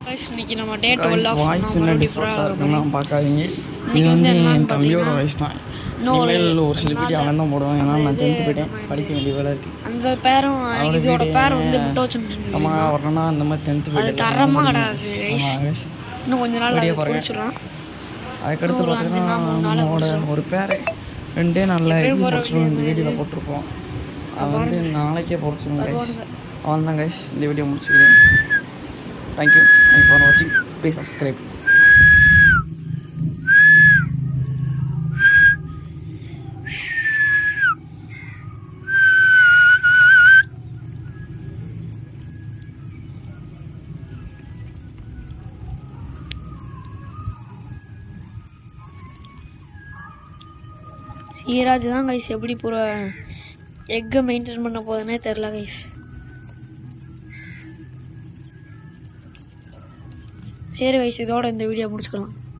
இன்னைக்கு நம்ம டே 12 of voice என்ன டிஃபால்ட்டாக இருக்குன்னா பார்க்காதீங்க. இது வந்து என் தம்பியோட வாய்ஸ் தான். இனிமேல் ஒரு சில வீடியோ அவன் தான் போடுவான். ஏன்னா நான் 10th போயிட்டேன், படிக்க வேண்டிய வேலை இருக்குது. அந்த பேரும் இதோட பேரும் வந்து முட்டை வச்சு நம்ம வரணும்னா அந்த மாதிரி 10th போயிட்டு தரமாக கிடாது. இன்னும் கொஞ்ச நாள் படிச்சிடலாம். அதுக்கடுத்து பார்த்தீங்கன்னா நம்மளோட ஒரு பேரை 2 நாளில் படிச்சிடும் இந்த வீடியோவில் போட்டிருப்போம். அது வந்து நாளைக்கே பொறிச்சிடும் கைஸ். அவன் தான் கைஸ் இந்த வீடியோ முடிச்சுக்கிறேன். தேங்க்யூ ஃபார் வாட்சிங். Please subscribe. சீராஜ் தான் கைஸ் எப்படி பூரா எக்கை மெயின்டைன் பண்ண போதுன்னே தெரில கைஸ். சரி கைஸ், இதோட இந்த வீடியோ முடிச்சுக்கலாம்.